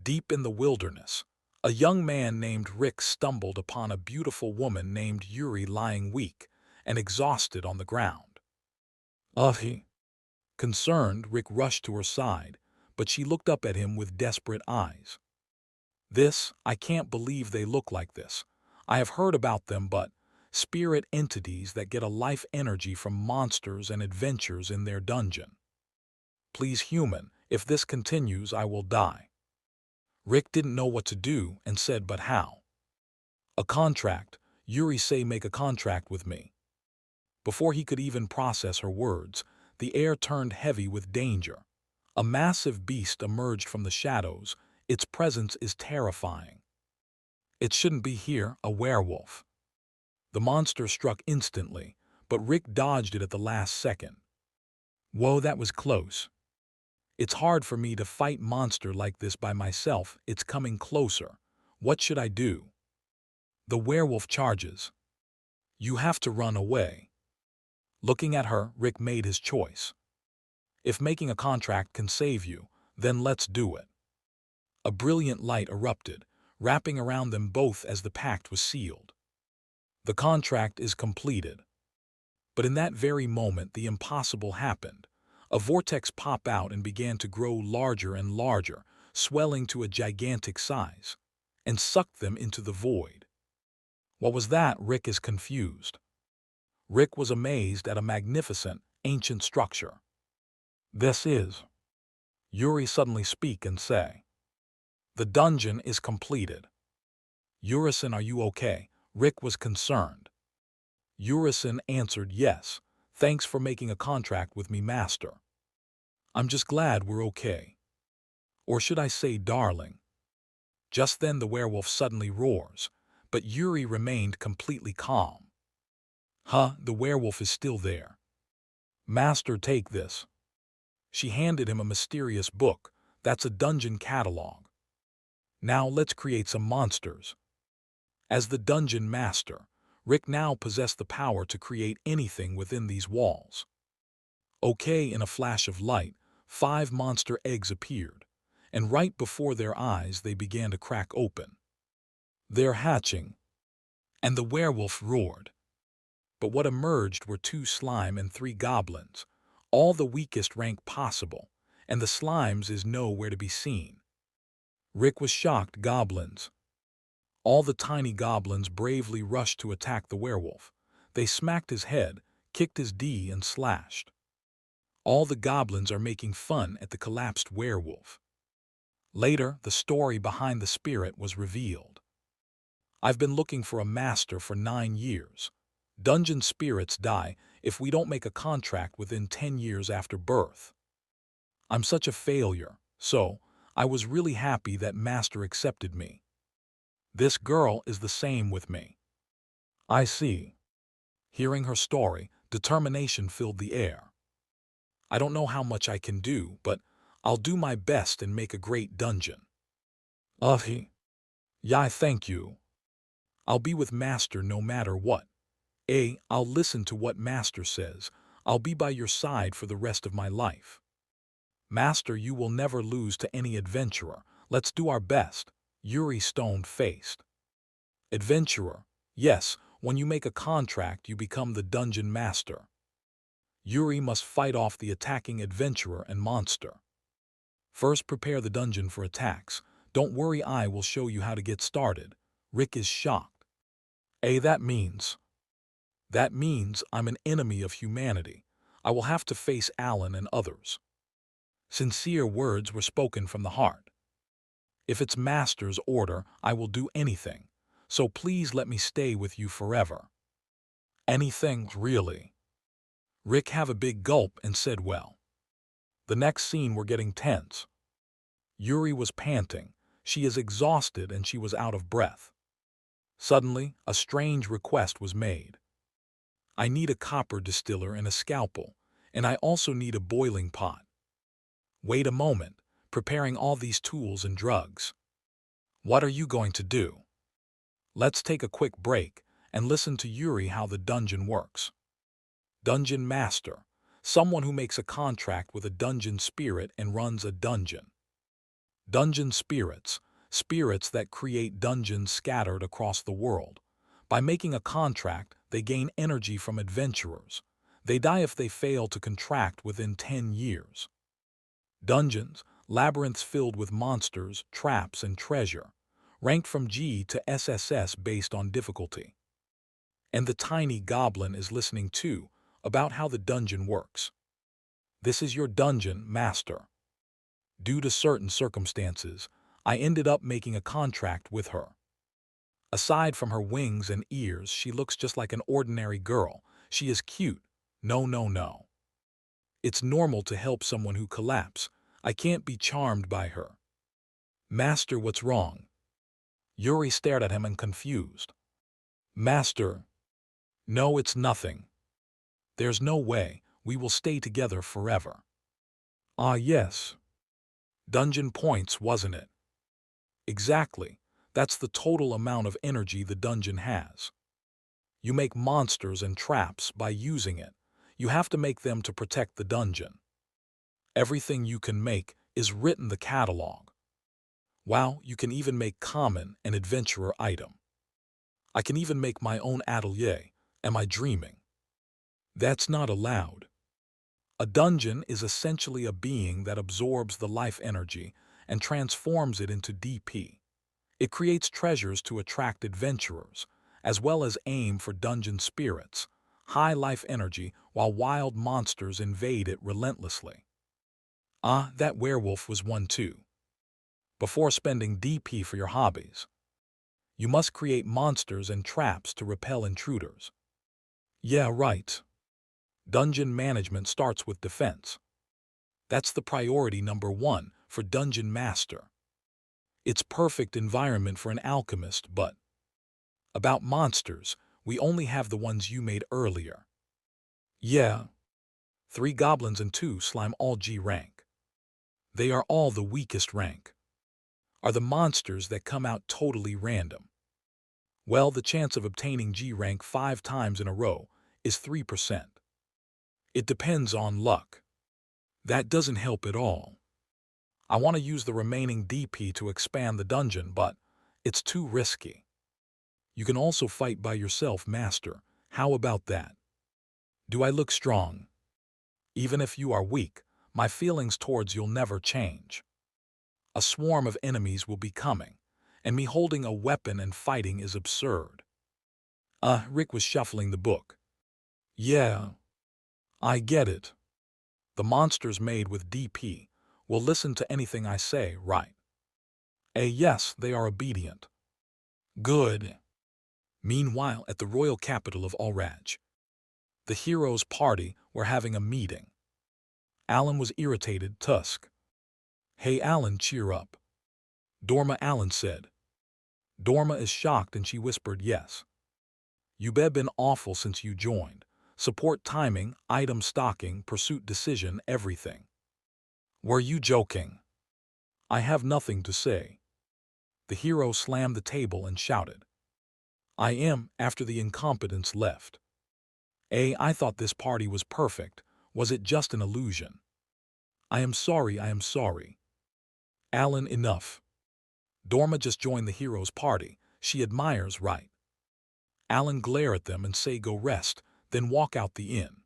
Deep in the wilderness, a young man named Rick stumbled upon a beautiful woman named Yuri lying weak and exhausted on the ground. He. Concerned, Rick rushed to her side, but she looked up at him with desperate eyes. I can't believe they look like this. I have heard about them, but spirit entities that get a life energy from monsters and adventures in their dungeon. Please, human, if this continues, I will die. Rick didn't know what to do and said, but how? A contract. Yuri say make a contract with me. Before he could even process her words, the air turned heavy with danger. A massive beast emerged from the shadows. Its presence is terrifying. It shouldn't be here, a werewolf. The monster struck instantly, but Rick dodged it at the last second. Whoa, that was close. It's hard for me to fight monster like this by myself. It's coming closer. What should I do? The werewolf charges. You have to run away. Looking at her, Rick made his choice. If making a contract can save you, then let's do it. A brilliant light erupted, wrapping around them both as the pact was sealed. The contract is completed. But in that very moment, the impossible happened. A vortex popped out and began to grow larger and larger, swelling to a gigantic size, and sucked them into the void. What was that? Rick is confused. Rick was amazed at a magnificent, ancient structure. This is. Yuri suddenly speak and say. The dungeon is completed. Yurison, are you okay? Rick was concerned. Yurison answered yes. Thanks for making a contract with me, master. I'm just glad we're okay. Or should I say darling? Just then the werewolf suddenly roars, but Yuri remained completely calm. The werewolf is still there. Master, take this. She handed him a mysterious book. That's a dungeon catalog. Now let's create some monsters. As the dungeon master, Rick now possessed the power to create anything within these walls. Okay, in a flash of light, 5 monster eggs appeared, and right before their eyes they began to crack open. They're hatching. And the werewolf roared. But what emerged were 2 slime and 3 goblins, all the weakest rank possible, and the slimes is nowhere to be seen. Rick was shocked. Goblins. All the tiny goblins bravely rushed to attack the werewolf. They smacked his head, kicked his D, and slashed. All the goblins are making fun at the collapsed werewolf. Later, the story behind the spirit was revealed. I've been looking for a master for 9 years. Dungeon spirits die if we don't make a contract within 10 years after birth. I'm such a failure, so I was really happy that master accepted me. This girl is the same with me. I see. Hearing her story, determination filled the air. I don't know how much I can do, but I'll do my best and make a great dungeon. Yeah, thank you. I'll be with master no matter what. I'll listen to what master says. I'll be by your side for the rest of my life. Master, you will never lose to any adventurer. Let's do our best. Yuri stone-faced. Adventurer. Yes, when you make a contract, you become the dungeon master. Yuri must fight off the attacking adventurer and monster. First, prepare the dungeon for attacks. Don't worry, I will show you how to get started. Rick is shocked. That means I'm an enemy of humanity. I will have to face Alan and others. Sincere words were spoken from the heart. If it's master's order, I will do anything. So please let me stay with you forever. Anything, really? Rick have a big gulp and said, well. The next scene were getting tense. Yuri was panting. She is exhausted and she was out of breath. Suddenly, a strange request was made. I need a copper distiller and a scalpel, and I also need a boiling pot. Wait a moment, preparing all these tools and drugs. What are you going to do? Let's take a quick break and listen to Yuri how the dungeon works. Dungeon master, someone who makes a contract with a dungeon spirit and runs a dungeon. Dungeon spirits, spirits that create dungeons scattered across the world. By making a contract, they gain energy from adventurers. They die if they fail to contract within 10 years. Dungeons, labyrinths filled with monsters, traps, and treasure, ranked from G to SSS based on difficulty. And the tiny goblin is listening too, about how the dungeon works. This is your dungeon, master. Due to certain circumstances, I ended up making a contract with her. Aside from her wings and ears, she looks just like an ordinary girl. She is cute. No, no, no. It's normal to help someone who collapses. I can't be charmed by her. Master, what's wrong? Yuri stared at him and confused. Master. No, it's nothing. There's no way we will stay together forever. Ah, yes. Dungeon points, wasn't it? Exactly. That's the total amount of energy the dungeon has. You make monsters and traps by using it. You have to make them to protect the dungeon. Everything you can make is written the catalog. Wow, you can even make common and adventurer item. I can even make my own atelier. Am I dreaming? That's not allowed. A dungeon is essentially a being that absorbs the life energy and transforms it into DP. It creates treasures to attract adventurers, as well as aim for dungeon spirits, high life energy, while wild monsters invade it relentlessly. Ah, that werewolf was one too. Before spending DP for your hobbies, you must create monsters and traps to repel intruders. Yeah, right. Dungeon management starts with defense. That's the priority number one for Dungeon Master. It's perfect environment for an alchemist, but about monsters, we only have the ones you made earlier. Yeah. 3 goblins and 2 slime, all G rank. They are all the weakest rank. Are the monsters that come out totally random? Well, the chance of obtaining G rank 5 times in a row is 3%. It depends on luck. That doesn't help at all. I want to use the remaining DP to expand the dungeon, but it's too risky. You can also fight by yourself, master. How about that? Do I look strong? Even if you are weak, my feelings towards you'll never change. A swarm of enemies will be coming, and me holding a weapon and fighting is absurd. Rick was shuffling the book. Yeah, I get it. The monsters made with DP will listen to anything I say, right? Yes, they are obedient. Good. Meanwhile, at the royal capital of Alraj, the heroes' party were having a meeting. Alan was irritated. Tusk. Hey Alan, cheer up. Dorma, Alan said. Dorma is shocked and she whispered yes. You've been awful since you joined. Support timing, item stocking, pursuit decision, everything. Were you joking? I have nothing to say. The hero slammed the table and shouted. I am, after the incompetence left. I thought this party was perfect. Was it just an illusion? I am sorry, I am sorry. Alan, enough. Dorma just joined the hero's party. She admires, right? Alan glare at them and say go rest, then walk out the inn.